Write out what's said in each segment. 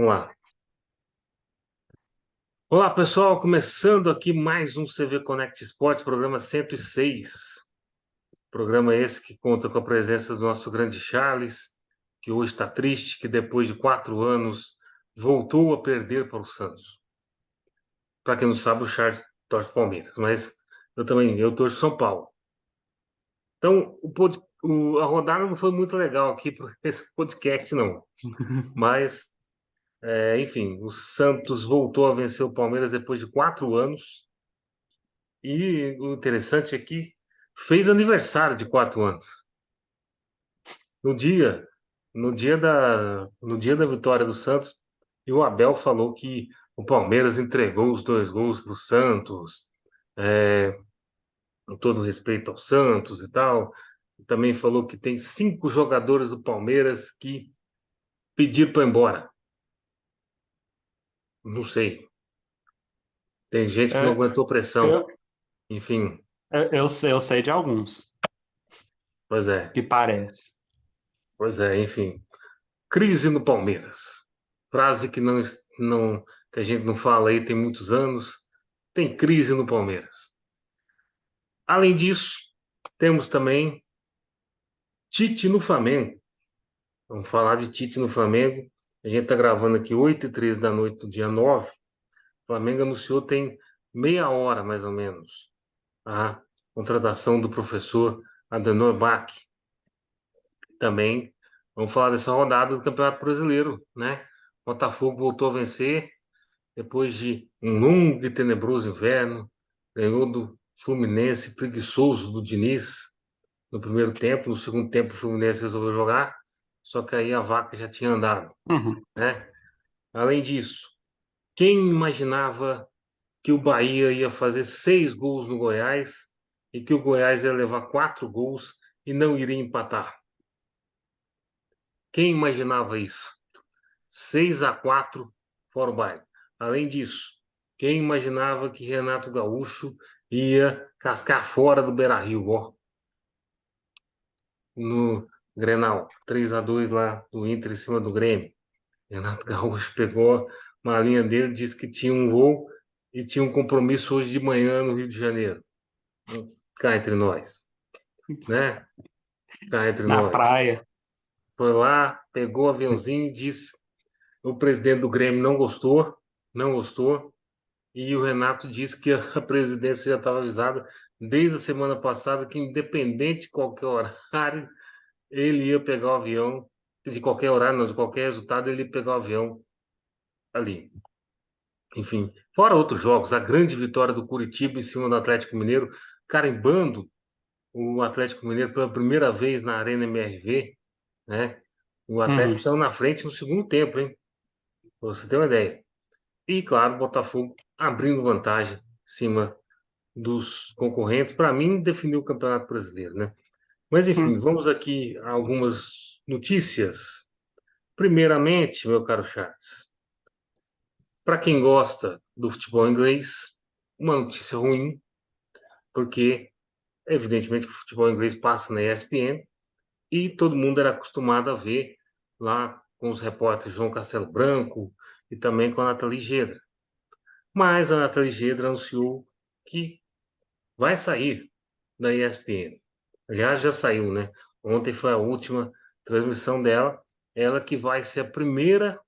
Vamos lá. Olá, pessoal, começando aqui mais um CV Connect Esportes, programa 106. Programa esse que conta com a presença do nosso grande Charles, que hoje está triste, que depois de 4 anos voltou a perder para o Santos. Para quem não sabe, o Charles torce Palmeiras, mas eu torço São Paulo. Então, a rodada não foi muito legal aqui para esse podcast, não. Mas enfim, o Santos voltou a vencer o Palmeiras depois de 4 anos. E o interessante é que fez aniversário de 4 anos. No dia, no dia da vitória do Santos, e o Abel falou que o Palmeiras entregou os 2 gols para o Santos, é, com todo respeito ao Santos e tal. Também falou que tem 5 jogadores do Palmeiras que pediram para ir embora. Não sei. Tem gente que não É, aguentou pressão. eu, Enfim, eu sei de alguns pois é, que parece. pois é, enfim. Crise no Palmeiras. Frase que não que a gente não fala aí tem muitos anos. Tem crise no Palmeiras. Além disso, temos também Tite no Flamengo. Vamos falar de Tite no Flamengo. A gente está gravando aqui 8h13 da noite do dia 9. O Flamengo anunciou tem meia hora, mais ou menos, a contratação do professor Adenor Bach. Também vamos falar dessa rodada do Campeonato Brasileiro, né? Botafogo voltou a vencer depois de um longo e tenebroso inverno, ganhou do Fluminense preguiçoso do Diniz no primeiro tempo. No segundo tempo, o Fluminense resolveu jogar, só que aí a vaca já tinha andado, Uhum. né? Além disso, quem imaginava que o Bahia ia fazer 6 gols no Goiás e que o Goiás ia levar 4 gols e não iria empatar? Quem imaginava isso? 6-4 fora o Bahia. Além disso, quem imaginava que Renato Gaúcho ia cascar fora do Beira-Rio, ó, no Grenal, 3-2 lá do Inter em cima do Grêmio. Renato Gaúcho pegou uma linha dele, disse que tinha um voo e tinha um compromisso hoje de manhã no Rio de Janeiro. Cá entre nós, né? Cá entre Na nós. praia. Foi lá, pegou o aviãozinho e disse: o presidente do Grêmio não gostou, não gostou. E o Renato disse que a presidência já estava avisada desde a semana passada que, independente de qualquer horário, ele ia pegar o avião, de qualquer horário, não, de qualquer resultado, ele ia pegar o avião ali. Enfim, fora outros jogos, a grande vitória do Curitiba em cima do Atlético Mineiro, carimbando o Atlético Mineiro pela primeira vez na Arena MRV, né? O Atlético Uhum. saiu na frente no segundo tempo, hein? Pra você ter uma ideia. E, claro, o Botafogo abrindo vantagem em cima dos concorrentes, para mim, definiu o Campeonato Brasileiro, né? Mas, enfim, Uhum. vamos aqui a algumas notícias. Primeiramente, meu caro Charles, para quem gosta do futebol inglês, uma notícia ruim, porque, evidentemente, que o futebol inglês passa na ESPN e todo mundo era acostumado a ver lá com os repórteres João Castelo Branco e também com a Nathalie Gedra. Mas a Nathalie Gedra anunciou que vai sair da ESPN. Aliás, já saiu, né? Ontem foi a última transmissão dela. Ela que vai ser a primeira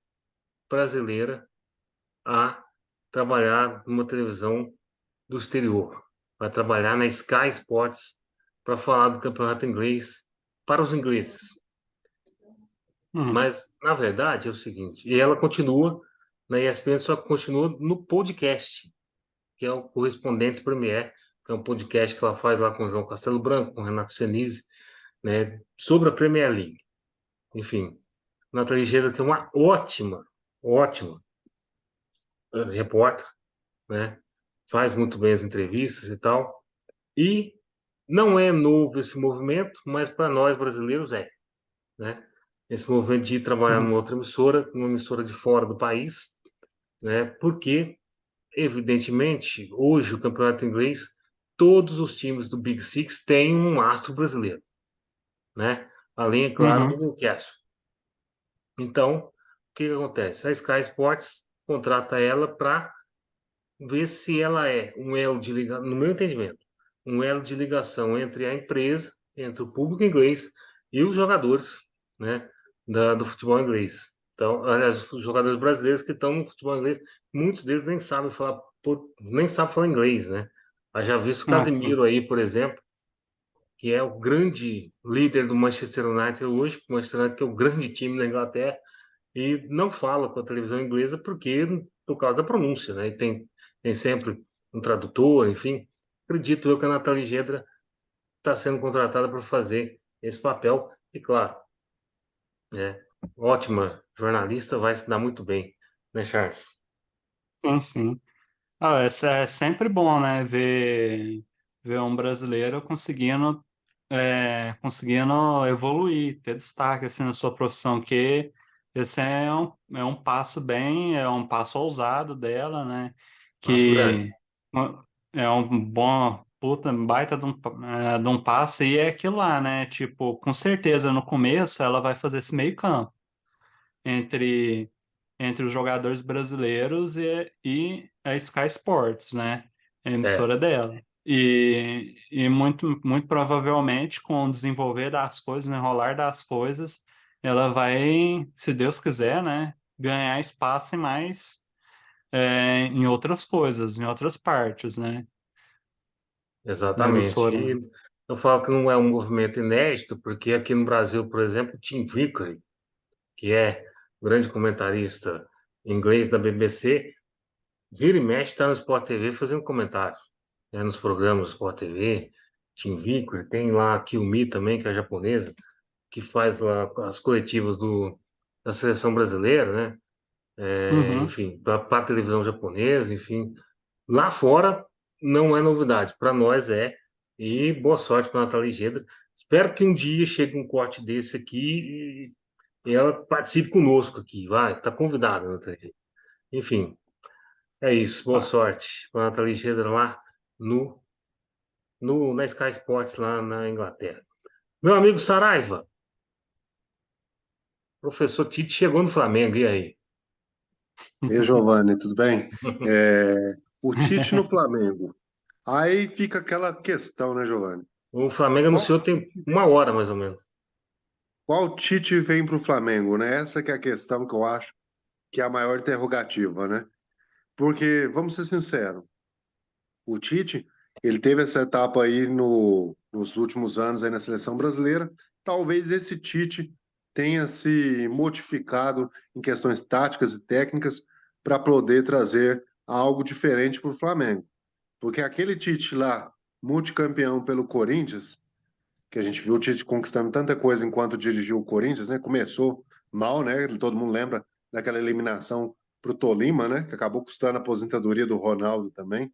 brasileira a trabalhar numa televisão do exterior. Vai trabalhar na Sky Sports para falar do campeonato inglês para os ingleses. Uhum. Mas, na verdade, é o seguinte, e ela continua na ESPN, só que continua no podcast, que é o Correspondentes Premier, que é um podcast que ela faz lá com o João Castelo Branco, com o Renato Senise, né, sobre a Premier League. Enfim, Nathalie Geda, que é uma ótima, ótima repórter, né, faz muito bem as entrevistas e tal. E não é novo esse movimento, mas para nós brasileiros é, né? Esse movimento de ir trabalhar Uhum. numa outra emissora, numa emissora de fora do país, né? Porque, evidentemente, hoje o campeonato inglês, todos os times do Big Six têm um astro brasileiro, né? Além, é claro, do Uhum. Newcastle. Então, que acontece? A Sky Sports contrata ela para ver se ela é um elo de ligação, no meu entendimento, um elo de ligação entre a empresa, entre o público inglês e os jogadores, né, do futebol inglês. Então, aliás, os jogadores brasileiros que estão no futebol inglês, muitos deles nem sabem falar, nem sabem falar inglês, né? Eu já visto o Assim, Casemiro aí, por exemplo, que é o grande líder do Manchester United hoje, o Manchester United que é o grande time da Inglaterra, e não fala com a televisão inglesa por causa da pronúncia, né? E tem sempre um tradutor, enfim. Acredito eu que a Nathalie Gedra está sendo contratada para fazer esse papel. E claro, é ótima jornalista, vai se dar muito bem, né, Charles? sim, sim. Ah, é sempre bom, né? Ver um brasileiro conseguindo evoluir, ter destaque assim, na sua profissão, que esse é um passo é um passo ousado dela, né? Passo grande. Que é um bom, puta, baita de um passo, e é aquilo lá, né? Tipo, com certeza no começo ela vai fazer esse meio campo entre, entre os jogadores brasileiros e a Sky Sports, né? A É, emissora dela. E muito provavelmente, com o desenvolver das coisas, no enrolar das coisas, ela vai, se Deus quiser, né, ganhar espaço em outras coisas, em outras partes, né, da exatamente. emissora. E eu falo que não é um movimento inédito, porque aqui no Brasil, por exemplo, o Tim Vickery, que é grande comentarista inglês da BBC, vira e mexe está no Sport TV fazendo comentários, né, nos programas do Sport TV, Tim Vickery, tem lá a Kiyomi também, que é japonesa, que faz lá as coletivas da seleção brasileira, né? Uhum. Enfim, para a televisão japonesa, enfim. Lá fora não é novidade, para nós é. E boa sorte para a Nathalie Gedra. Espero que um dia chegue um corte desse aqui e ela participe conosco aqui, vai, tá convidada, Nathalie. Enfim, é isso. Boa Ah, sorte para a Nathalie Gedra lá no, na Sky Sports lá na Inglaterra. Meu amigo Saraiva, professor Tite chegou no Flamengo, e aí? E aí, Giovanni, tudo bem? É, o Tite no Flamengo. Aí fica aquela questão, né, Giovanni? O Flamengo Qual anunciou tem Tite uma vem, hora, mais ou menos. qual Tite vem para o Flamengo, né? Essa que é a questão que eu acho que é a maior interrogativa, né? Porque, vamos ser sinceros, o Tite, ele teve essa etapa aí nos últimos anos aí na seleção brasileira. Talvez esse Tite tenha se modificado em questões táticas e técnicas para poder trazer algo diferente para o Flamengo. Porque aquele Tite lá, multicampeão pelo Corinthians, que a gente viu o Tite conquistando tanta coisa enquanto dirigiu o Corinthians, né? Começou mal, né? Todo mundo lembra daquela eliminação para o Tolima, né? Que acabou custando a aposentadoria do Ronaldo também,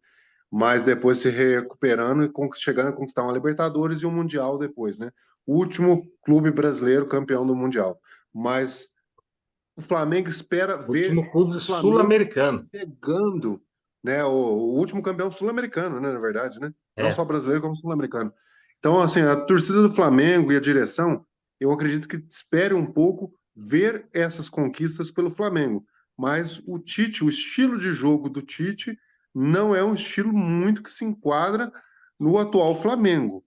mas depois se recuperando e chegando a conquistar uma Libertadores e um Mundial depois, né? O último clube brasileiro campeão do Mundial. Mas o Flamengo espera ver Último clube o Flamengo sul-americano. chegando, né? O último campeão sul-americano, né? Na verdade, né? Não É, só brasileiro, como sul-americano. Então, assim, a torcida do Flamengo e a direção, eu acredito que espere um pouco ver essas conquistas pelo Flamengo. Mas o Tite, o estilo de jogo do Tite, não é um estilo muito que se enquadra no atual Flamengo.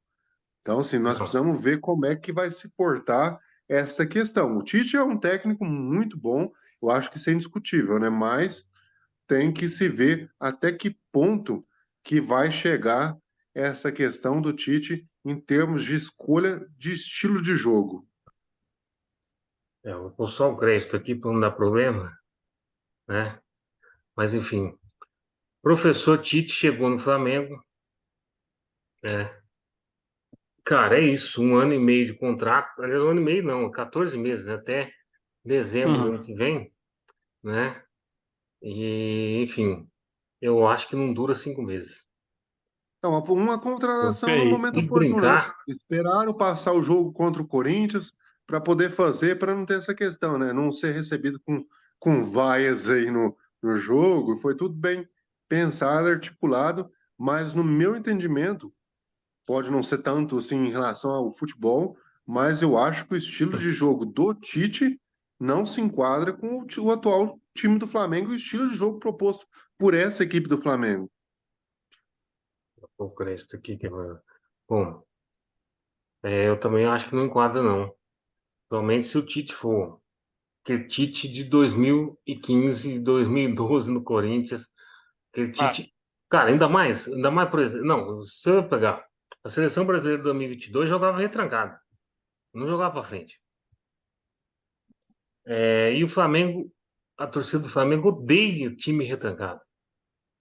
Então, assim, nós não. precisamos ver como é que vai se portar essa questão. O Tite é um técnico muito bom, eu acho que isso é indiscutível, né? Mas tem que se ver até que ponto que vai chegar essa questão do Tite em termos de escolha de estilo de jogo. Vou pôr só o crédito aqui para não dar problema, né? Mas enfim, professor Tite chegou no Flamengo, né? Cara, é isso, um ano e meio de contrato, aliás, um ano e meio não, 14 meses, né? Até dezembro do uhum. ano que vem, né? E, enfim, eu acho que não dura 5 meses. Então, uma contratação no É isso, momento Se né? oportuno, né? brincar, Esperaram passar o jogo contra o Corinthians para poder fazer, para não ter essa questão, né? Não ser recebido com vaias aí no jogo. Foi tudo bem pensado, articulado, mas no meu entendimento, pode não ser tanto assim em relação ao futebol, mas eu acho que o estilo de jogo do Tite não se enquadra com o atual time do Flamengo e o estilo de jogo proposto por essa equipe do Flamengo. O crédito aqui que bom, eu também acho que não enquadra, não. Principalmente se o Tite for. Aquele Tite de 2015, 2012 no Corinthians. Aquele Ah, Tite. Cara, ainda mais, por exemplo. Não, se eu pegar a seleção brasileira de 2022, jogava retrancada. Não jogava pra frente. E o Flamengo, a torcida do Flamengo odeia time retrancado.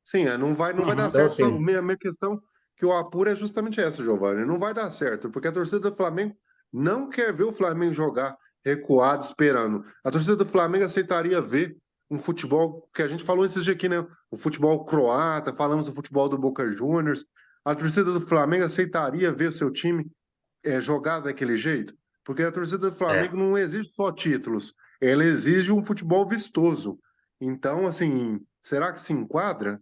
Sim, não vai dar uhum. Então, certo. A assim, minha questão que eu apuro é justamente essa, Giovanni. Não vai dar certo, porque a torcida do Flamengo não quer ver o Flamengo jogar recuado, esperando. A torcida do Flamengo aceitaria ver um futebol que a gente falou esses dias aqui, né? O futebol croata, falamos do futebol do Boca Juniors. A torcida do Flamengo aceitaria ver seu time jogar daquele jeito? Porque a torcida do é, Flamengo não exige só títulos, ela exige um futebol vistoso. Então, assim, será que se enquadra?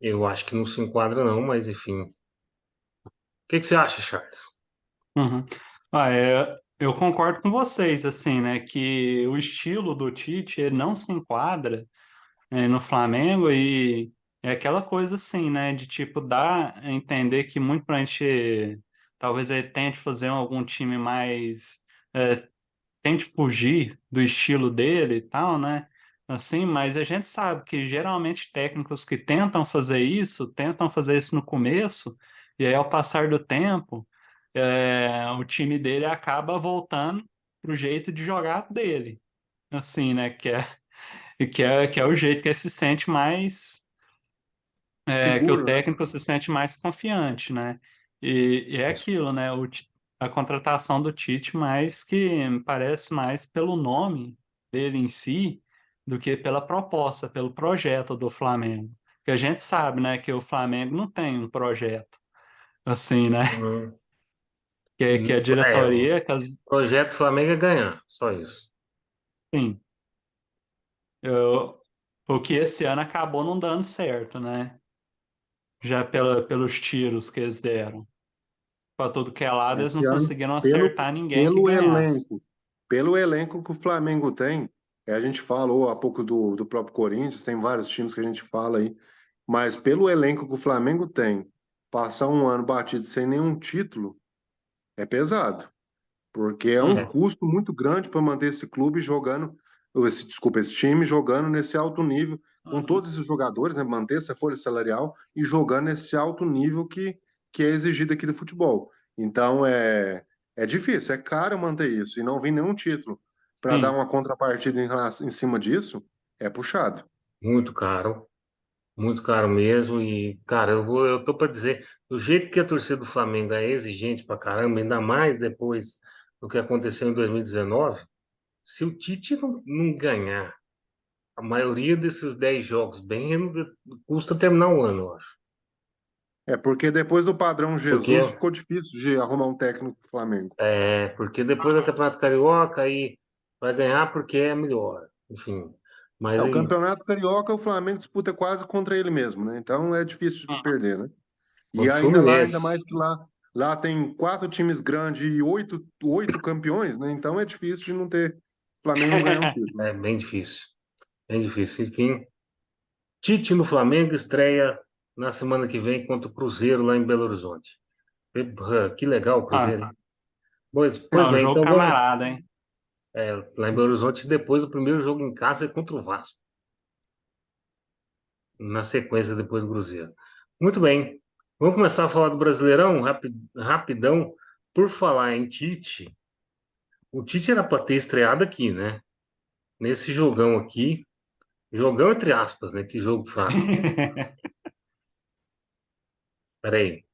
eu acho que não se enquadra, não, mas enfim. O que você acha, Charles? Uhum. Eu concordo com vocês, assim, né, que o estilo do Tite ele não se enquadra no Flamengo e é aquela coisa assim, né, de tipo dar a entender que muito pra gente, talvez ele tente fazer algum time mais, tente fugir do estilo dele e tal, né, assim, mas a gente sabe que geralmente técnicos que tentam fazer isso no começo e aí ao passar do tempo o time dele acaba voltando pro jeito de jogar dele, assim, né? Que é o jeito que ele se sente mais, que o Seguro, né? técnico se sente mais confiante, né? E é Isso. aquilo, né? A contratação do Tite, mais que me parece mais pelo nome dele em si do que pela proposta, pelo projeto do Flamengo. Que a gente sabe, né, que o Flamengo não tem um projeto assim, né? Hum, Que a o diretoria, que projeto Flamengo é ganhar, só isso. enfim, o que esse ano acabou não dando certo, né? Já pelos tiros que eles deram. Para tudo que é lado, eles não Esse ano, conseguiram pelo, acertar ninguém que pelo ganhasse. elenco, pelo elenco que o Flamengo tem, a gente falou há pouco do próprio Corinthians, tem vários times que a gente fala aí, mas pelo elenco que o Flamengo tem, passar um ano batido sem nenhum título é pesado. Porque é um Uhum. É, custo muito grande para manter esse clube jogando, esse time jogando nesse alto nível, com Uhum. todos esses jogadores, né, manter essa folha salarial e jogando nesse alto nível que é exigido aqui do futebol. Então é difícil, é caro manter isso, e não vir nenhum título para dar Sim. uma contrapartida em cima disso, é puxado. muito caro mesmo. E, cara, eu tô para dizer, do jeito que a torcida do Flamengo é exigente pra caramba, ainda mais depois do que aconteceu em 2019, se o Tite não ganhar a maioria desses 10 jogos bem, custa terminar o ano, eu acho. É porque depois do padrão Porque Jesus ficou difícil de arrumar um técnico pro Flamengo. porque depois do Campeonato Carioca aí vai ganhar porque é melhor. Enfim, É, mas o aí, Campeonato Carioca, o Flamengo disputa quase contra ele mesmo, né? Então é difícil de Uhum. perder, né? E contra o ainda Fluminense, mais que lá tem 4 times grandes e oito campeões, né? Então é difícil de não ter, o Flamengo não ganhar um título. é bem difícil. Bem difícil. Enfim, Tite no Flamengo estreia na semana que vem contra o Cruzeiro lá em Belo Horizonte. Que legal o Ah, Cruzeiro, hein? Pois é um bem, jogo então vamos camarada, hein? lá em Belo Horizonte. Depois o primeiro jogo em casa é contra o Vasco, na sequência depois do Cruzeiro. Muito bem, vamos começar a falar do Brasileirão rapidão. Por falar em Tite, o Tite era para ter estreado aqui, né? Nesse jogão aqui, jogão entre aspas, né? Que jogo fraco. Peraí,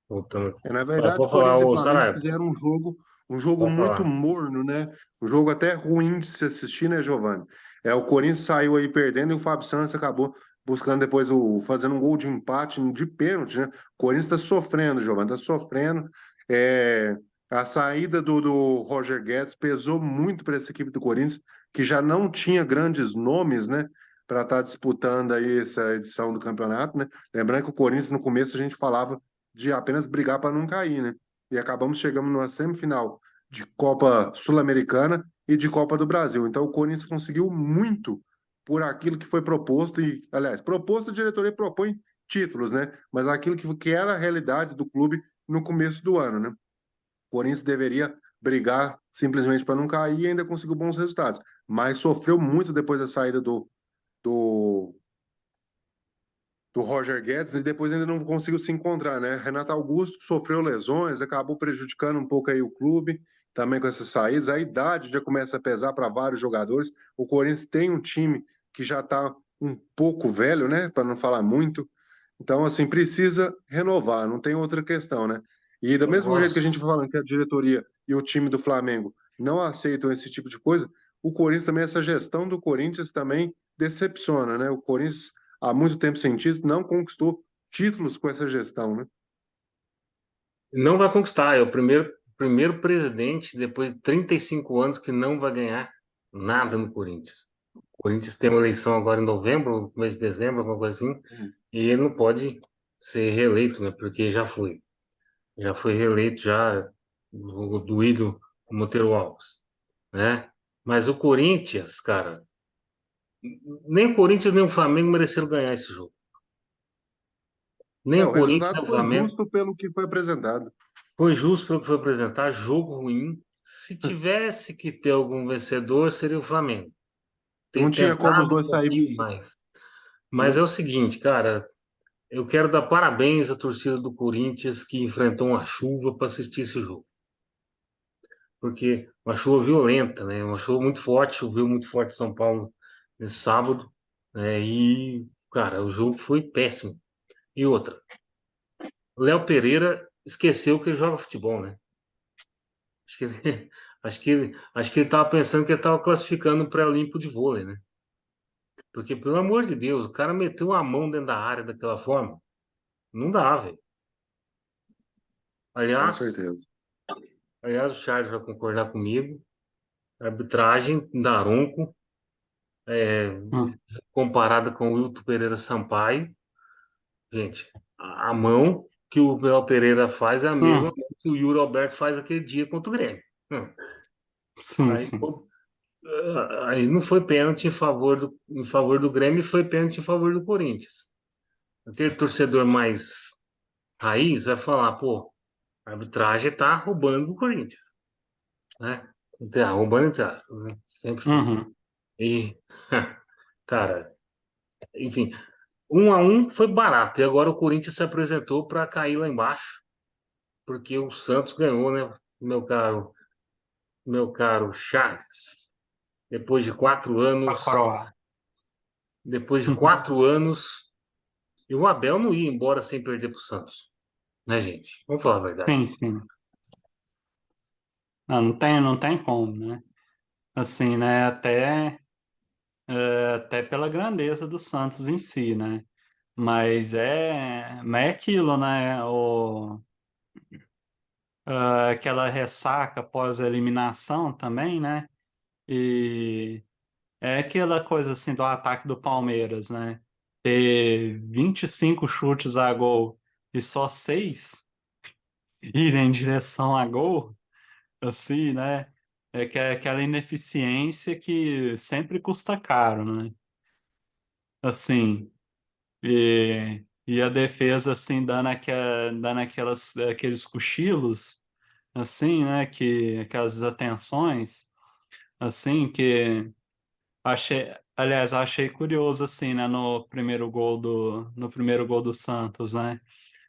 voltando aqui. Na verdade, Pode falar, Corinthians e ô Flamengo Saraiva, fizeram um jogo pode muito falar. morno, né? Um jogo até ruim de se assistir, né, Giovanni? O Corinthians saiu aí perdendo e o Fábio Santos acabou buscando depois fazendo um gol de empate de pênalti, né? O Corinthians está sofrendo, Giovanni, está sofrendo. É, a saída do Roger Guedes pesou muito para essa equipe do Corinthians, que já não tinha grandes nomes, né? Para estar disputando aí essa edição do campeonato, né? Lembrando que o Corinthians, no começo, a gente falava de apenas brigar para não cair, né? E acabamos chegando numa semifinal de Copa Sul-Americana e de Copa do Brasil. Então, o Corinthians conseguiu muito por aquilo que foi proposto, e, aliás, proposto, a diretoria propõe títulos, né? Mas aquilo que era a realidade do clube no começo do ano, né? O Corinthians deveria brigar simplesmente para não cair e ainda conseguiu bons resultados, mas sofreu muito depois da saída do, do Roger Guedes e depois ainda não conseguiu se encontrar, né? Renato Augusto sofreu lesões, acabou prejudicando um pouco aí o clube, também com essas saídas. A idade já começa a pesar para vários jogadores. O Corinthians tem um time que já está um pouco velho, né? Para não falar muito. Então, assim, precisa renovar, não tem outra questão, né? E do Eu mesmo jeito que a gosto. gente vai falando que a diretoria e o time do Flamengo não aceitam esse tipo de coisa, o Corinthians também, essa gestão do Corinthians também decepciona, né? O Corinthians, há muito tempo sem título, não conquistou títulos com essa gestão, né? Não vai conquistar. É o primeiro presidente, depois de 35 anos, que não vai ganhar nada no Corinthians. O Corinthians tem uma eleição agora em novembro, no mês de dezembro, alguma coisa assim, e ele não pode ser reeleito, né? Porque já foi. Já foi reeleito já do ídolo Monteiro Alves, né? Mas o Corinthians, cara, nem o Corinthians nem o Flamengo mereceram ganhar esse jogo. Nem É, o o Corinthians resultado nem o foi Flamengo. justo pelo que foi apresentado. Foi justo pelo que foi apresentar, jogo ruim. Se tivesse que ter algum vencedor, seria o Flamengo. Não Ter tinha como os tentado um dois sair pouquinho vencendo, mais. Mas é né? o seguinte, cara, eu quero dar parabéns à torcida do Corinthians que enfrentou uma chuva para assistir esse jogo. Porque uma chuva violenta, né? Uma chuva muito forte, choveu muito forte em São Paulo nesse sábado, né? E, cara, o jogo foi péssimo. E outra, o Léo Pereira esqueceu que ele joga futebol, né? Acho que ele, acho que ele estava pensando que ele estava classificando para Olimpo de vôlei, né? Porque, pelo amor de Deus, o cara meteu a mão dentro da área daquela forma. Não dá, velho. Com Aliás, certeza. aliás, o Charles vai concordar comigo. A arbitragem Daronco, Hum, comparada com o Wilton Pereira Sampaio, gente, a mão que o Léo Pereira faz é a mesma hum, mão que o Yuri Alberto faz aquele dia contra o Grêmio. Hum. sim, Aí, sim. pô, aí não foi pênalti em favor do Grêmio, foi pênalti em favor do Corinthians. Aquele torcedor mais raiz vai falar, pô, a arbitragem tá roubando o Corinthians, né? Tá roubando entrada, né? Sempre foi. Uhum. E, cara, enfim, 1-1 foi barato. E agora o Corinthians se apresentou para cair lá embaixo, porque o Santos ganhou, né? Meu caro Charles. Depois de 4 anos, Pra coroar. depois de 4 anos, e o Abel não ia embora sem perder para o Santos, né, gente? Vamos falar a verdade. Sim, sim. Não tem como, né? Assim, né? Até pela grandeza do Santos em si, né? Mas é aquilo, né? Aquela ressaca pós-eliminação também, né? E é aquela coisa assim do ataque do Palmeiras, né? Ter 25 chutes a gol e só 6 irem em direção a gol, assim, né? É aquela ineficiência que sempre custa caro, né? Assim, e a defesa, assim, dando aqueles cochilos, assim, né? Aquelas desatenções, assim, que achei curioso, assim, né? No primeiro gol do Santos, né?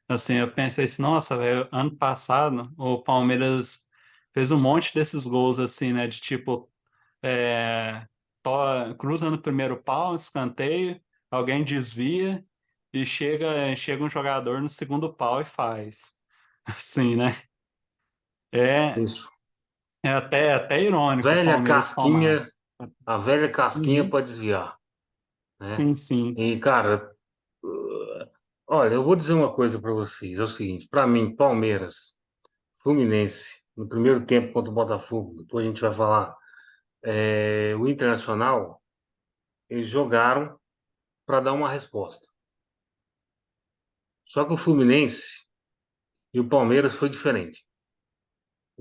Assim, eu pensei assim, nossa, velho, ano passado o Palmeiras fez um monte desses gols, assim, né? De tipo, é, cruza no primeiro pau, escanteio, alguém desvia e chega um jogador no segundo pau e faz. Assim, né? É, Isso. é até irônico o Velha Palmeiras tomar. casquinha, a velha casquinha Uhum. para desviar, né? Sim, sim. E, cara, olha, eu vou dizer uma coisa para vocês. É o seguinte, para mim, Palmeiras, Fluminense, no primeiro tempo contra o Botafogo, depois a gente vai falar, o Internacional, eles jogaram para dar uma resposta. Só que o Fluminense e o Palmeiras foi diferente.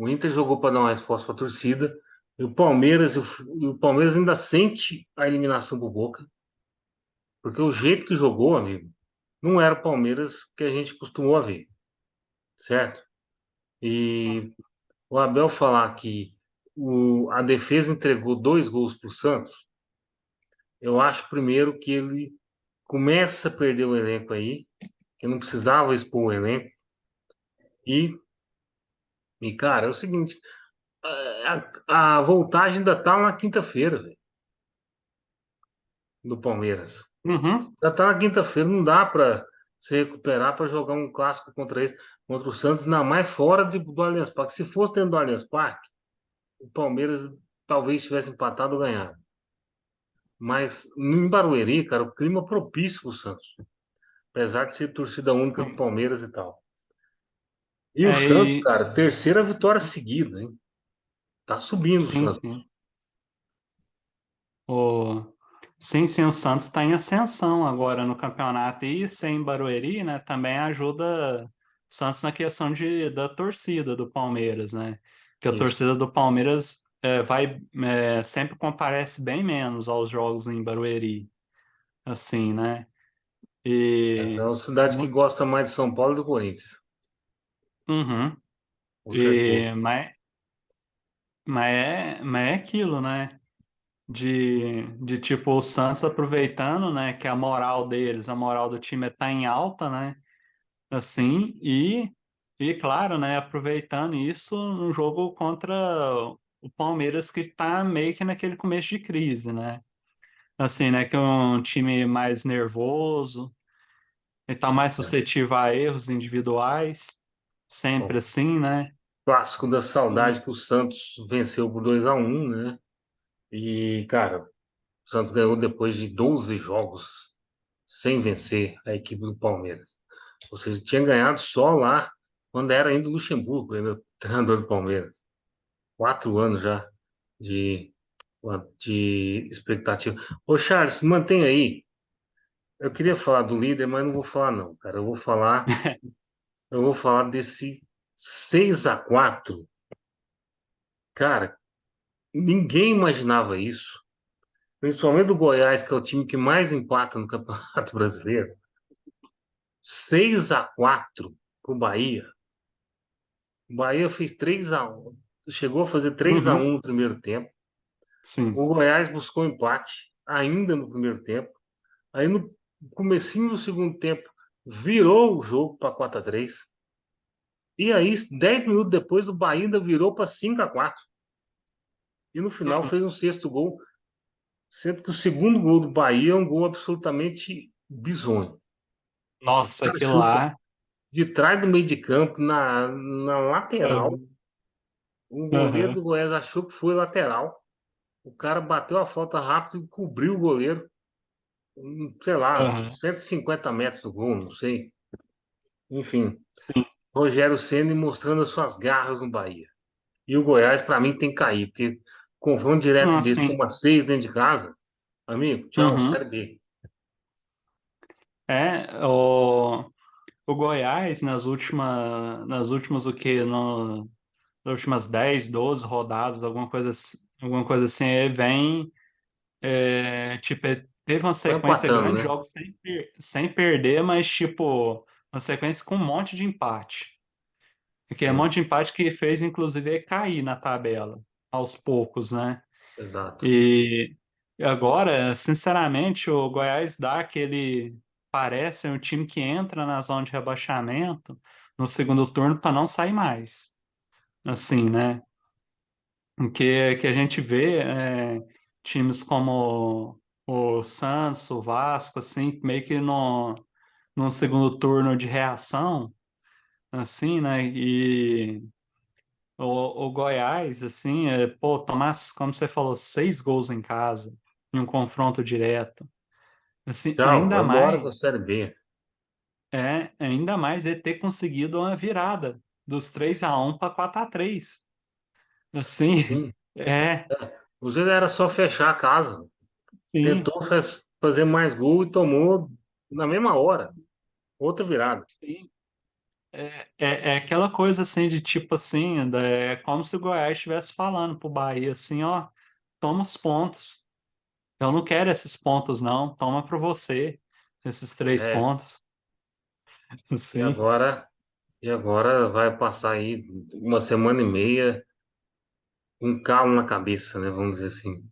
O Inter jogou para dar uma resposta para a torcida. E o Palmeiras ainda sente a eliminação do Boca, porque o jeito que jogou, amigo, não era o Palmeiras que a gente costumou a ver, certo? E o Abel falar que a defesa entregou 2 gols para o Santos, eu acho primeiro que ele começa a perder o elenco aí, que não precisava expor o elenco. E, cara, é o seguinte, a voltagem ainda tá na quinta-feira, velho, do Palmeiras. Uhum. Já tá na quinta-feira, não dá para se recuperar para jogar um clássico contra o Santos, ainda mais fora do Allianz Parque. Se fosse dentro do Allianz Parque, o Palmeiras talvez tivesse empatado ou ganhado. Mas em Barueri, cara, o clima propício pro Santos. Apesar de ser torcida única do Palmeiras e tal. E o É, Santos, cara, terceira vitória seguida, hein? Tá subindo o sim, Santos. sim. O, sim, o Santos está em ascensão agora no campeonato e sem Barueri, né, também ajuda o Santos na questão da torcida do Palmeiras, né? Que a Isso. torcida do Palmeiras sempre comparece bem menos aos jogos em Barueri, assim, né? É E, uma cidade que gosta mais de São Paulo e do Corinthians, uhum, com certeza. mas é aquilo, né? De tipo o Santos aproveitando, né, que a moral deles, a moral do time tá em alta, né? Assim, e claro, né, aproveitando isso no jogo contra o Palmeiras que tá meio que naquele começo de crise, né? Assim, né, que é um time mais nervoso, e tá mais É. suscetível a erros individuais, sempre Bom, assim, né? clássico da E- saudade que o Santos venceu por 2-1, né? E, cara, o Santos ganhou depois de 12 jogos sem vencer a equipe do Palmeiras. Ou seja, tinha ganhado só lá quando era ainda o Luxemburgo, ainda treinador do Palmeiras. 4 anos já de, de expectativa. Ô, Charles, mantém aí. Eu queria falar do líder, mas não vou falar não, cara. Eu vou falar desse 6-4. Cara, ninguém imaginava isso. Principalmente do Goiás, que é o time que mais empata no Campeonato Brasileiro. 6-4 pro Bahia. O Bahia fez 3-1. Chegou a fazer três a Uhum, um no primeiro tempo. sim. O Goiás buscou empate ainda no primeiro tempo. Aí no comecinho do segundo tempo virou o jogo para 4-3. E aí, 10 minutos depois, o Bahia ainda virou para 5-4. E no final Uhum. fez um sexto gol, sendo que o segundo gol do Bahia é um gol absolutamente bizonho. O Nossa, cara aquilo chuta lá. de trás do meio de campo, na lateral. Uhum. O goleiro Uhum. do Goiás achou que foi lateral. O cara bateu a falta rápido e cobriu o goleiro, sei lá, Uhum. 150 metros do gol, não sei. Enfim, Sim. Rogério Ceni mostrando as suas garras no Bahia. E o Goiás, para mim, tem que cair, porque confronto direto Ah, desse, sim. toma 6 dentro de casa, amigo, tchau, Uhum. Série B. É, o Goiás, nas últimas, o quê? No, nas últimas 10 12 rodadas, alguma coisa assim, ele vem, tipo, teve uma Vai sequência empatando, grande de né? jogos sem perder, mas, tipo, uma sequência com um monte de empate. Que é um Sim, monte de empate que fez, inclusive, ele cair na tabela, aos poucos, né? exato. E agora, sinceramente, o Goiás dá aquele. Parece um time que entra na zona de rebaixamento no segundo turno para não sair mais. Assim, né? Que a gente vê times como o Santos, o Vasco, assim, meio que no segundo turno de reação, assim, né? E o Goiás, assim, pô, tomar, como você falou, 6 gols em casa, em um confronto direto. Assim, Tchau, vai embora para a Série B. ainda mais é ter conseguido uma virada dos 3-1 para 4-3. Assim, Sim. é, O Zé era só fechar a casa. sim, Tentou fazer mais gol e tomou na mesma hora. Outra virada. sim. é aquela coisa assim de tipo assim, é como se o Goiás estivesse falando pro Bahia assim, ó, toma os pontos. Eu não quero esses pontos, não. Toma para você esses 3 É, pontos. e Sim. agora, e agora vai passar aí uma semana e meia com calo na cabeça, né? Vamos dizer assim.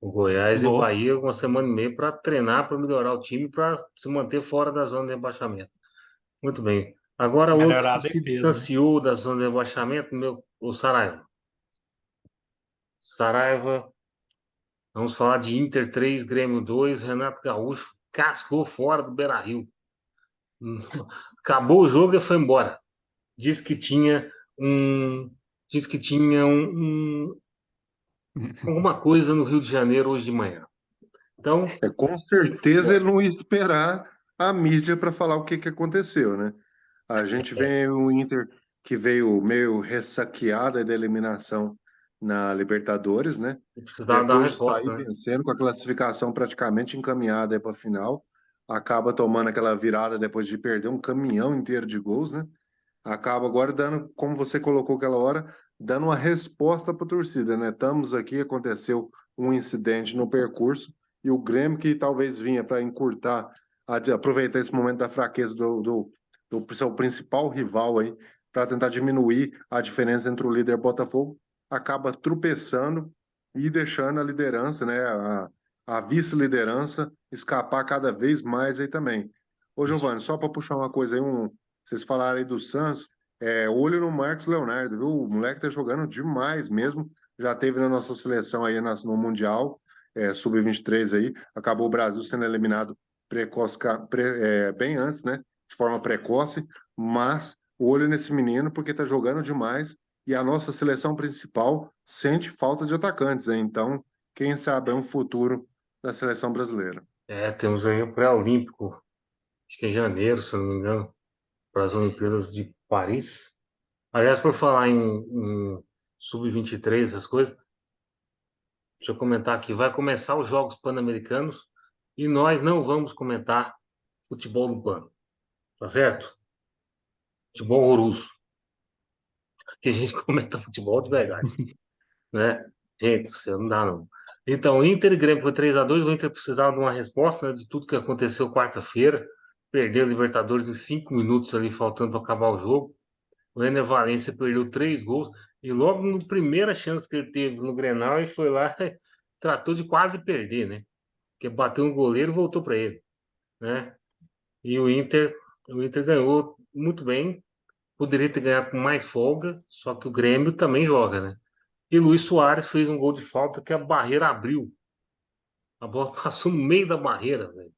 O Goiás e o Vou. Bahia, uma semana e meia para treinar, para melhorar o time, para se manter fora da zona de rebaixamento. Muito bem. Agora, outro Melhorar que a se defesa. distanciou da zona de rebaixamento, o Saraiva. Saraiva, vamos falar de Inter 3, Grêmio 2, Renato Gaúcho cascou fora do Beira-Rio. Acabou o jogo e foi embora. Diz que tinha um, diz que tinha alguma coisa no Rio de Janeiro hoje de manhã. Então, Com ele foi certeza embora. ele não ia esperar a mídia para falar o que que aconteceu, né? A gente vê o Inter que veio meio ressaqueado da eliminação na Libertadores, né? Ele precisava dar uma Depois de sair resposta, né? vencendo, com a classificação praticamente encaminhada para a final, acaba tomando aquela virada depois de perder um caminhão inteiro de gols, né? Acaba agora dando, como você colocou aquela hora, dando uma resposta para a torcida, né? Estamos aqui, aconteceu um incidente no percurso e o Grêmio, que talvez vinha para encurtar, aproveitar esse momento da fraqueza do seu principal rival aí, para tentar diminuir a diferença entre o líder e o Botafogo, acaba tropeçando e deixando a liderança, né? A vice-liderança escapar cada vez mais aí também. Ô, Giovanni, só para puxar uma coisa aí, vocês falaram aí do Suns, olho no Marcos Leonardo, viu? O moleque tá jogando demais mesmo. Já teve na nossa seleção aí no Mundial, Sub-23 aí. Acabou o Brasil sendo eliminado precoce, bem antes, né? De forma precoce, mas olho nesse menino porque tá jogando demais e a nossa seleção principal sente falta de atacantes, hein? Então, quem sabe é um futuro da seleção brasileira. Temos aí o pré-olímpico, acho que é em janeiro, se eu não me engano, para as Olimpíadas de Paris. Aliás, por falar em Sub-23, essas coisas, deixa eu comentar aqui, vai começar os Jogos Pan-Americanos e nós não vamos comentar futebol do Pan, tá certo? Futebol horroroso, que a gente comenta futebol de verdade, né? Gente, você não dá não. Então, Inter e Grêmio foi 3-2, o Inter precisava de uma resposta, né, de tudo que aconteceu quarta-feira, perdeu a Libertadores em 5 minutos ali, faltando para acabar o jogo. O Ener Valencia perdeu 3 gols e logo na primeira chance que ele teve no Grenal, ele foi lá e tratou de quase perder, né? Porque bateu um goleiro e voltou para ele, né? E o Inter ganhou muito bem, poderia ter ganhado com mais folga, só que o Grêmio também joga, né? E Luiz Soares fez um gol de falta que a barreira abriu. A bola passou no meio da barreira, velho.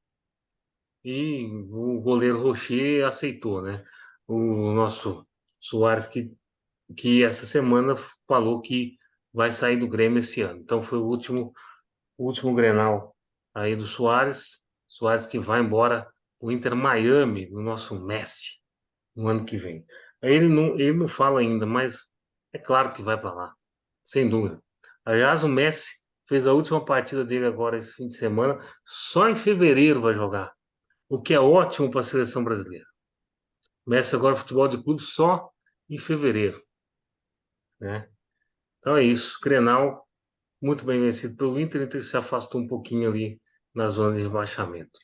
E o goleiro Rocher aceitou, né? O nosso Soares que essa semana falou que vai sair do Grêmio esse ano. Então foi o último Grenal aí do Soares. Soares que vai embora o Inter Miami, do nosso Messi, no ano que vem. Aí ele não fala ainda, mas é claro que vai para lá, sem dúvida. Aliás, o Messi fez a última partida dele agora esse fim de semana, só em fevereiro vai jogar, o que é ótimo para a seleção brasileira. O Messi agora futebol de clube só em fevereiro, né? Então é isso, Grenal muito bem vencido pelo Inter, o Inter se afastou um pouquinho ali na zona de rebaixamento.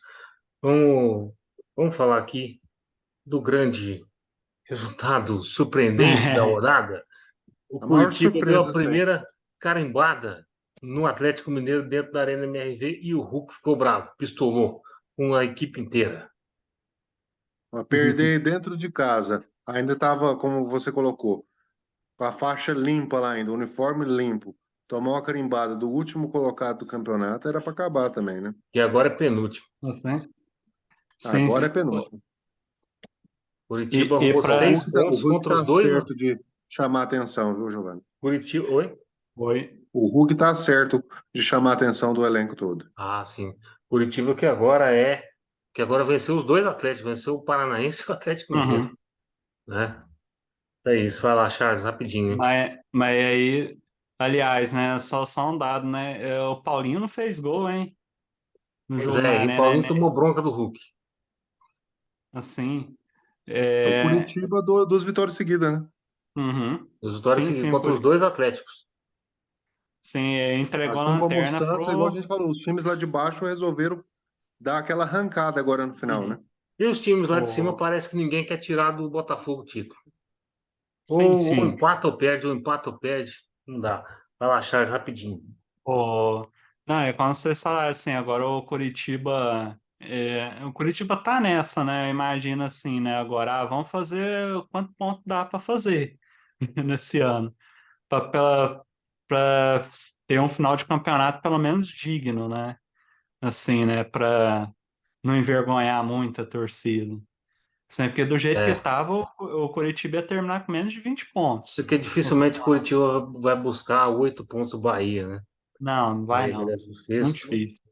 Vamos falar aqui do grande resultado surpreendente da rodada. O A maior Curitiba deu a surpresa sempre. primeira carimbada no Atlético Mineiro dentro da Arena MRV e o Hulk ficou bravo, pistolou com a equipe inteira. Mas perder dentro de casa, ainda estava, como você colocou, com a faixa limpa lá ainda, o uniforme limpo. Tomar uma carimbada do último colocado do campeonato era para acabar também, né? Que agora é penúltimo. Assim? Sim, Agora é sim. penúltimo. Curitiba E arrumou O para. seis Hulk tá, o pontos Hulk contra os tá dois. certo de chamar atenção, viu, Giovanni? Curitiba, oi? Oi. O Hulk tá certo de chamar a atenção do elenco todo. Ah, sim. Curitiba que agora venceu os dois Atléticos, venceu o Paranaense e o Atlético Mineiro, Uhum. né? É isso, vai lá, Charles, rapidinho, hein? Mas aí, aliás, né? Só um dado, né? O Paulinho não fez gol, hein? No Pois jogo na é, e o Arena, Paulinho né? tomou bronca do Hulk. Assim. O É, Curitiba dos vitórias seguidas, né? uhum. Os vitórias Sim, seguidas sim, contra os dois Atléticos. sim, entregou a Assim como o lanterna Santos, igual a pro. gente falou, os times lá de baixo resolveram dar aquela arrancada agora no final, né? Uhum. E os times lá de cima O... parece que ninguém quer tirar do Botafogo o título. Sim, Ou sim. empata ou perde, ou empata ou perde. Não dá. Vai lá, Charles, rapidinho. O... Não, é como vocês falaram assim, agora o Curitiba. O Curitiba tá nessa, né? Imagina assim, né? Agora, vamos fazer quanto ponto dá para fazer nesse ano. Para ter um final de campeonato pelo menos digno, né? Assim, né? Para não envergonhar muito a torcida. Assim, porque do jeito que É, tava, o Curitiba ia terminar com menos de 20 pontos. porque dificilmente o Curitiba vai buscar 8 pontos do Bahia, né? Não, não vai Bahia é não. 16º. Muito difícil.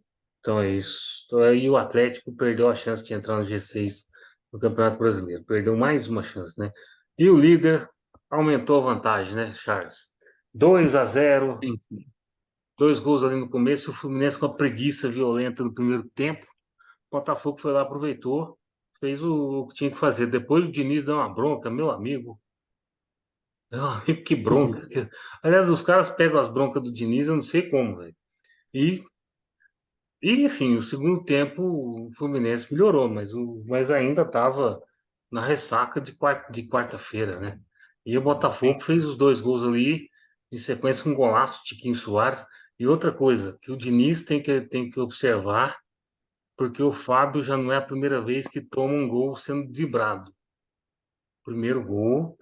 Então é isso. Então, aí o Atlético perdeu a chance de entrar no G6 do Campeonato Brasileiro. Perdeu mais uma chance, né? E o líder aumentou a vantagem, né, Charles? 2-0, Sim, sim. dois gols ali no começo, o Fluminense com a preguiça violenta no primeiro tempo. O Botafogo foi lá, aproveitou, fez o que tinha que fazer. Depois o Diniz deu uma bronca, meu amigo. Meu amigo, que bronca. Aliás, os caras pegam as broncas do Diniz, eu não sei como, velho. E enfim, o segundo tempo o Fluminense melhorou, mas ainda estava na ressaca de quarta-feira, né? E o Botafogo Sim. fez os dois gols ali, em sequência com um golaço de Tiquinho Soares. E outra coisa, que o Diniz tem que observar, porque o Fábio já não é a primeira vez que toma um gol sendo driblado. Primeiro gol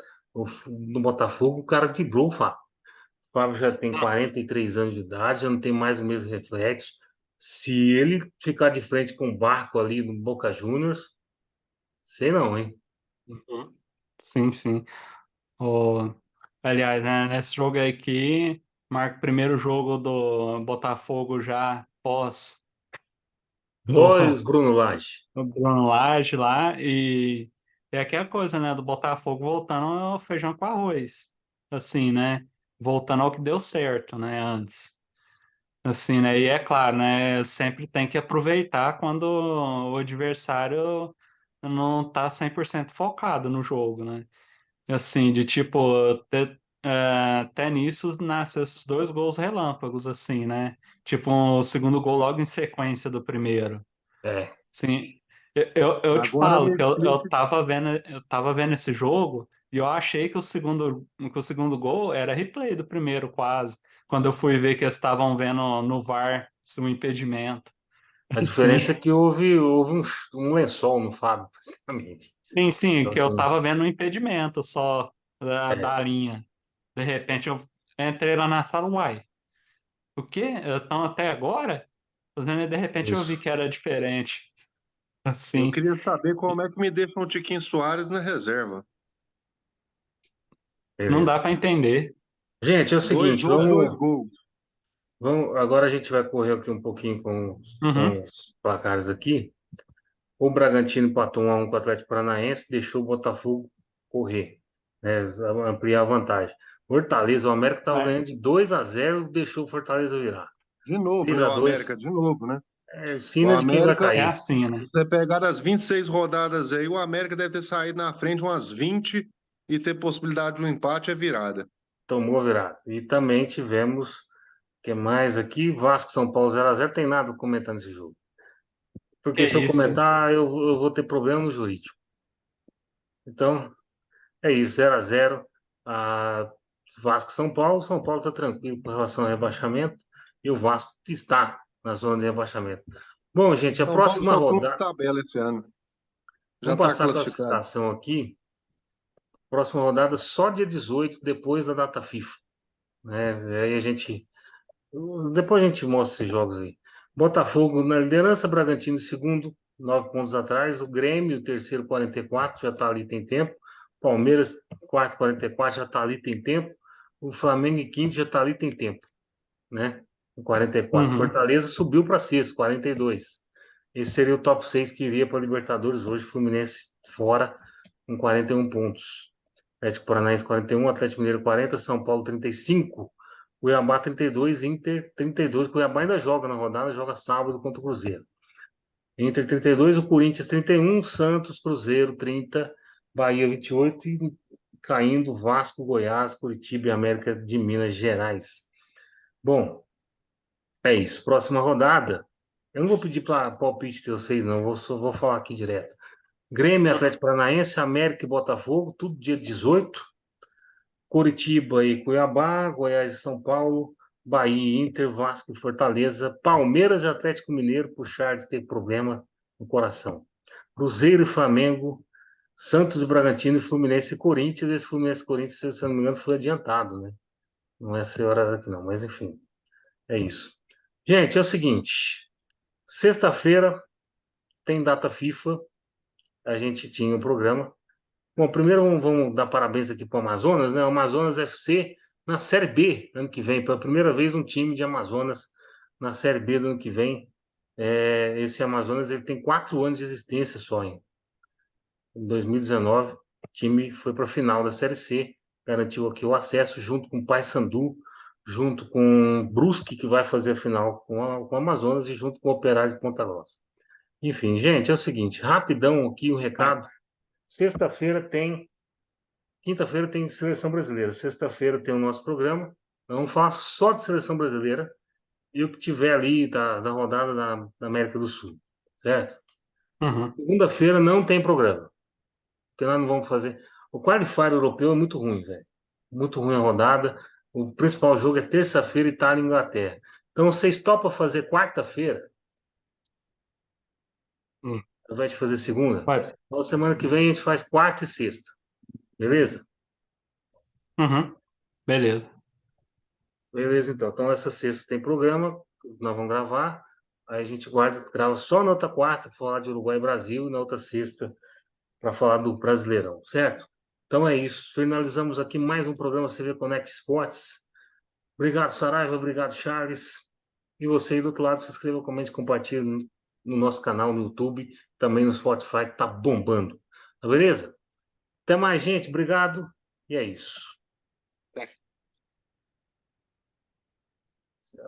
no Botafogo, o cara driblou o Fábio. O Fábio já tem 43 anos de idade, já não tem mais o mesmo reflexo. Se ele ficar de frente com o Barco ali no Boca Juniors, sei não, hein? Uhum. Sim, sim. O, aliás, né, nesse jogo aí que marca o primeiro jogo do Botafogo já pós Pois, o, Bruno Lage. o Bruno Lage lá e é aquela coisa, né, do Botafogo voltando ao feijão com arroz. Assim, né? Voltando ao que deu certo, né, antes. Assim, né? E é claro, né? Sempre tem que aproveitar quando o adversário não tá 100% focado no jogo, né? Assim, de tipo, até nisso nascem esses dois gols relâmpagos, assim, né? Tipo, o segundo gol logo em sequência do primeiro. É, Sim, eu te Agora falo me que eu explique. tava vendo esse jogo e eu achei que o segundo gol era replay do primeiro, quase. Quando eu fui ver que eles estavam vendo no VAR um impedimento. a Assim, diferença é que houve um lençol no Fábio, praticamente. sim, sim, Então, que eu assim, tava vendo um impedimento só da é, linha. De repente eu entrei lá na sala, uai, o quê? Então até agora? De repente eu vi isso, que era diferente. Eu Assim, queria saber como é que me deixam o Tiquinho Soares na reserva. não beleza. dá para entender. Gente, é o Dois seguinte, jogos, dois vamos, gols. vamos, agora a gente vai correr aqui um pouquinho com Uhum. os placares aqui. O Bragantino empatou 1-1 com o Atlético Paranaense, deixou o Botafogo correr, né, ampliar a vantagem. Fortaleza, o América estava Mas, ganhando de 2-0, deixou o Fortaleza virar. De novo, seis né? a O dois, América, de novo, né? é O sina de quem vai América, é cair. assim, né? se você pegar as 26 rodadas aí, o América deve ter saído na frente umas 20 e ter possibilidade de um empate é virada. Tomou a virada. E também tivemos, o que mais aqui? Vasco São Paulo 0-0. Tem nada comentando esse jogo. Que Porque se eu isso. comentar, eu vou ter problema no jurídico. Então, é isso, 0-0. A Vasco São Paulo. São Paulo está tranquilo com relação ao rebaixamento. E o Vasco está na zona de rebaixamento. Bom, gente, a São Paulo próxima só cumpre rodada. tabela esse ano. Já Vamos está passar a classificado. classificação aqui. Próxima rodada só dia 18, depois da data FIFA. Né? Aí a gente. Depois a gente mostra esses jogos aí. Botafogo na liderança, Bragantino em segundo, 9 pontos atrás. O Grêmio, terceiro, 44, já está ali, tem tempo. Palmeiras, quarto, 44, já está ali, tem tempo. O Flamengo em quinto já está ali, tem tempo, né? Com 44. Uhum. Fortaleza subiu para sexto, 42. Esse seria o top 6 que iria para a Libertadores hoje. Fluminense fora, com 41 pontos. Atlético Paranaense 41, Atlético Mineiro 40, São Paulo 35, Cuiabá 32, Inter 32. Cuiabá ainda joga na rodada, joga sábado contra o Cruzeiro. Inter 32, o Corinthians 31, Santos, Cruzeiro 30, Bahia 28 e caindo Vasco, Goiás, Curitiba e América de Minas Gerais. Bom, é isso. Próxima rodada. Eu não vou pedir para palpite de vocês, não. Só vou falar aqui direto. Grêmio, Atlético Paranaense, América e Botafogo, tudo dia 18. Curitiba e Cuiabá, Goiás e São Paulo, Bahia, Inter, Vasco e Fortaleza, Palmeiras e Atlético Mineiro, por Charles ter problema no coração. Cruzeiro e Flamengo, Santos e Bragantino e Fluminense e Corinthians. Esse Fluminense e Corinthians, se eu não me engano, foi adiantado, né? Não é essa hora daqui, não, mas enfim, é isso. Gente, é o seguinte: sexta-feira tem data FIFA, a gente tinha um programa. Bom, primeiro vamos dar parabéns aqui para o Amazonas, né? O Amazonas FC na Série B ano que vem. Pela primeira vez, um time de Amazonas na Série B do ano que vem. Esse Amazonas ele tem 4 anos de existência só, hein? Em 2019, o time foi para a final da Série C, garantiu aqui o acesso junto com o Paysandu, junto com o Brusque, que vai fazer a final com o Amazonas, e junto com o Operário de Ponta Grossa. Enfim, gente, é o seguinte, rapidão aqui o recado. Sexta-feira tem Quinta-feira tem Seleção Brasileira. Sexta-feira tem o nosso programa. Nós vamos falar só de Seleção Brasileira e o que tiver ali da rodada da América do Sul. Certo? Uhum. Segunda-feira não tem programa. Porque nós não vamos fazer. O qualifier europeu é muito ruim, velho. Muito ruim a rodada. O principal jogo é terça-feira, Itália e Inglaterra. Então, vocês topam fazer quarta-feira, ao invés de fazer segunda? Pode. Então, semana que vem a gente faz quarta e sexta. Beleza? Uhum. Beleza. Beleza, então. Então, essa sexta tem programa, nós vamos gravar. Aí a gente grava só na outra quarta para falar de Uruguai e Brasil, e na outra sexta para falar do Brasileirão, certo? Então é isso. Finalizamos aqui mais um programa CV Connect Esportes. Obrigado, Saraiva. Obrigado, Charles. E você aí do outro lado, se inscreva, comente, compartilhe no nosso canal no YouTube, também no Spotify, que tá bombando. Tá beleza? Até mais, gente. Obrigado. E é isso.